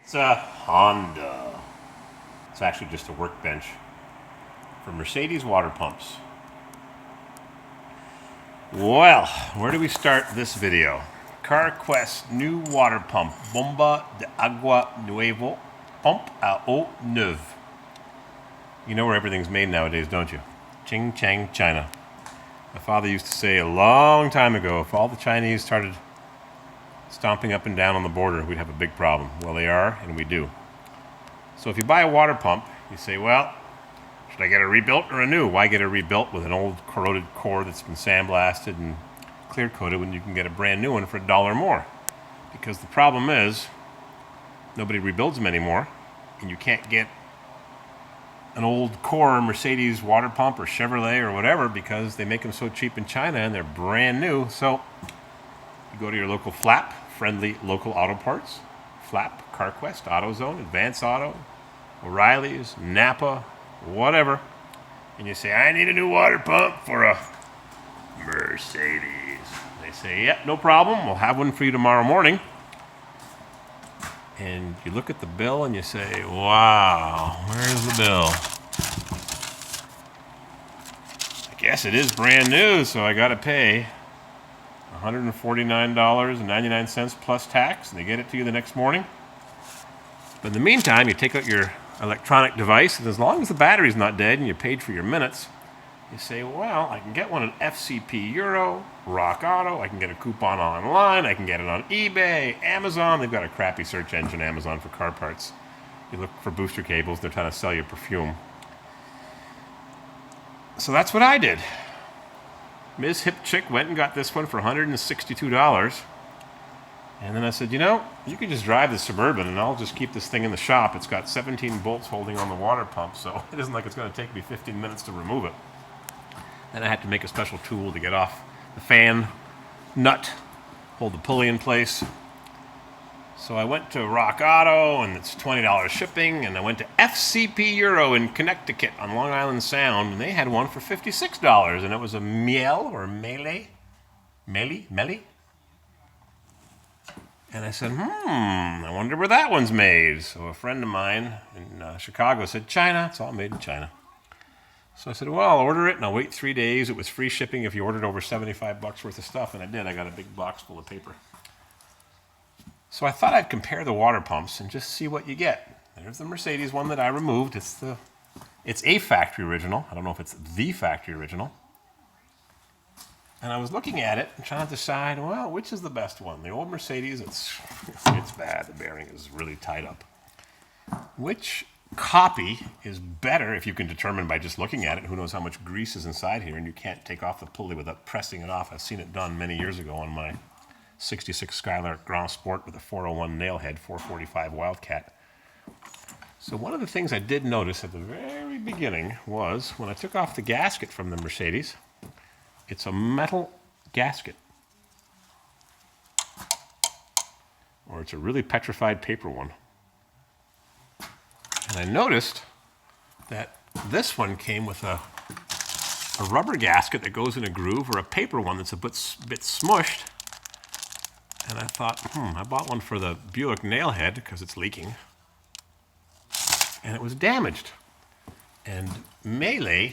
It's a Honda. It's actually just a workbench for Mercedes water pumps. Well, where do we start this video? CarQuest new water pump, Bomba de Agua Nuevo, Pompe à Eau Neuve. You know where everything's made nowadays, don't you? Ching Chang, China. My father used to say a long time ago, if all the Chinese started stomping up and down on the border, we'd have a big problem. Well, they are, and we do. So if you buy a water pump, you say, well, should I get it rebuilt or a new? Why get it rebuilt with an old corroded core that's been sandblasted and clear coated when you can get a brand new one for $1 more? Because the problem is, nobody rebuilds them anymore, and you can't get an old core Mercedes water pump or Chevrolet or whatever because they make them so cheap in China and they're brand new. So you go to your local FLAP, friendly local auto parts, FLAP, CarQuest, AutoZone, Advance Auto, O'Reilly's, Napa, whatever, and you say, I need a new water pump for a Mercedes. They say, yep, no problem, we'll have one for you tomorrow morning. And you look at the bill and you say, wow, where's the bill? I guess it is brand new, so I got to pay $149.99 plus tax, and they get it to you the next morning. But in the meantime, you take out your electronic device, and as long as the battery's not dead and you paid for your minutes, you say, well, I can get one at FCP Euro, Rock Auto, I can get a coupon online, I can get it on eBay, Amazon. They've got a crappy search engine, Amazon, for car parts. You look for booster cables, they're trying to sell you perfume. So that's what I did. Ms. Hip Chick went and got this one for $162. And then I said, you know, you could just drive the Suburban and I'll just keep this thing in the shop. It's got 17 bolts holding on the water pump, so it isn't like it's going to take me 15 minutes to remove it. Then I had to make a special tool to get off the fan nut, hold the pulley in place. So I went to Rock Auto, and it's $20 shipping, and I went to FCP Euro in Connecticut on Long Island Sound, and they had one for $56, and it was a Miele or Mele? Mele? And I said, I wonder where that one's made. So a friend of mine in Chicago said, China, it's all made in China. So I said, well, I'll order it, and I'll wait 3 days. It was free shipping if you ordered over $75 worth of stuff, and I did. I got a big box full of paper. So I thought I'd compare the water pumps and just see what you get. There's the Mercedes one that I removed. It's a factory original. I don't know if it's the factory original. And I was looking at it and trying to decide, well, which is the best one? The old Mercedes, it's bad. The bearing is really tied up. Which copy is better if you can determine by just looking at it? Who knows how much grease is inside here, and you can't take off the pulley without pressing it off. I've seen it done many years ago on my 66 Skylark Grand Sport with a 401 nailhead, 445 Wildcat. So one of the things I did notice at the very beginning was when I took off the gasket from the Mercedes, it's a metal gasket. Or it's a really petrified paper one. And I noticed that this one came with a rubber gasket that goes in a groove, or a paper one that's a bit smushed. And I thought, I bought one for the Buick nailhead because it's leaking. And it was damaged. And Miele,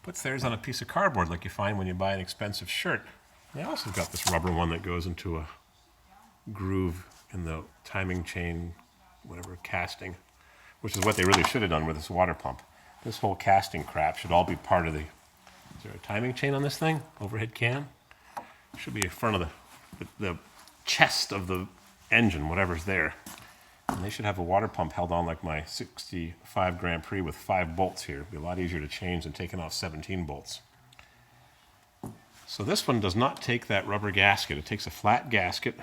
puts theirs on a piece of cardboard like you find when you buy an expensive shirt. They also got this rubber one that goes into a groove in the timing chain, whatever, casting, which is what they really should have done with this water pump. This whole casting crap should all be part of the... Is there a timing chain on this thing? Overhead cam? Should be in front of the chest of the engine, whatever's there. And they should have a water pump held on like my 65 Grand Prix with 5 bolts here. It'd be a lot easier to change than taking off 17 bolts. So this one does not take that rubber gasket. It takes a flat gasket